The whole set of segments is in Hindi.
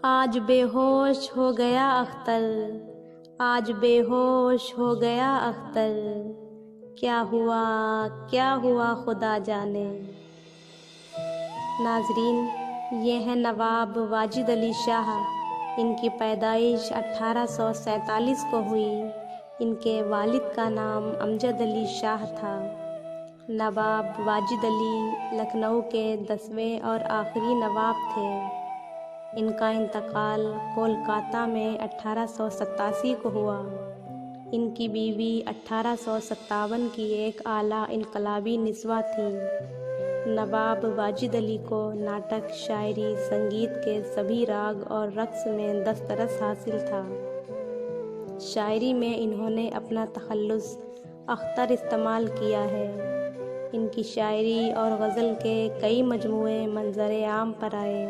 आज बेहोश हो गया अख्तर, आज बेहोश हो गया अख्तर, क्या हुआ खुदा जाने। नाजरीन, ये है नवाब वाजिद अली शाह। इनकी पैदाइश 1847 को हुई। इनके वालिद का नाम अमजद अली शाह था। नवाब वाजिद अली लखनऊ के 10वें और आखिरी नवाब थे। इनका इंतकाल कोलकाता में 1887 को हुआ। इनकी बीवी 1857 की एक आला इनकलाबी निस्वा थी। नवाब वाजिद अली को नाटक, शायरी, संगीत के सभी राग और रक़्स में दस्तरस हासिल था। शायरी में इन्होंने अपना तखल्लुस अख्तर इस्तेमाल किया है। इनकी शायरी और गज़ल के कई मजमूए मंज़र आम पर आए।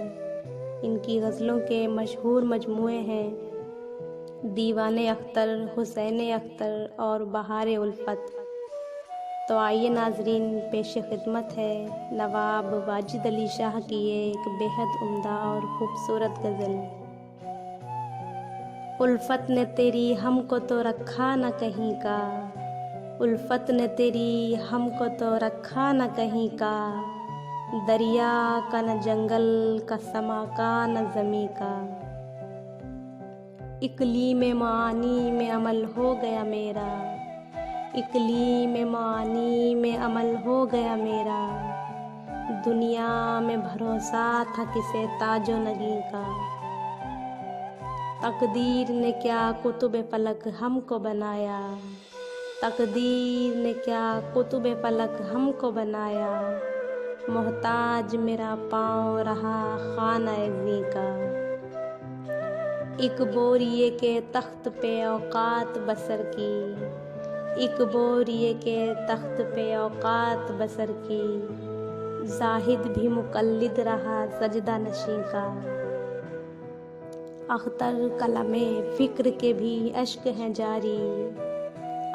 इनकी गज़लों के मशहूर मजमूए हैं दीवाने अख्तर, हुसैन अख्तर और बहार उल्फत। तो आइए नाजरीन, पेश खिदमत है नवाब वाजिद अली शाह की एक बेहद उम्दा और खूबसूरत गज़ल। उल्फत ने तेरी हमको तो रखा न कहीं का, उल्फत ने तेरी हमको तो रखा न कहीं का, दरिया का न जंगल का, समा का न ज़मी का। इक़लीम मानी में अमल हो गया मेरा, इक़लीम मानी में अमल हो गया मेरा, दुनिया में भरोसा था किसे ताजो नगी का। तकदीर ने क्या कुतुब फलक हमको बनाया, तकदीर ने क्या कुतुब फलक हमको बनाया, मोहताज मेरा पाँव रहा खाना-ए-ज़ीं का। एक बोरिए के तख्त पे औकात बसर की, एक बोरिए के तख्त पे औकात बसर की, ज़ाहिद भी मुक़ल्लिद रहा सजदा नशीं का। अख्तर कलमे फ़िक्र के भी अश्क हैं जारी,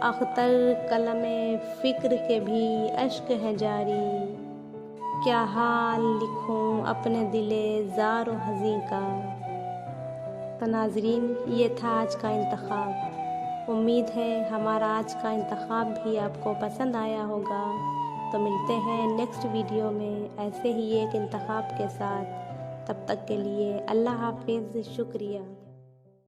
अख्तर कलमे फ़िक्र के भी अश्क हैं जारी, क्या हाल लिखूं अपने दिले ज़ार व हज़ीं का। तो नाज़रीन, ये था आज का इंतखाब। उम्मीद है हमारा आज का इंतखाब भी आपको पसंद आया होगा। तो मिलते हैं नेक्स्ट वीडियो में ऐसे ही एक इंतखाब के साथ। तब तक के लिए अल्लाह हाफ़िज़, शुक्रिया।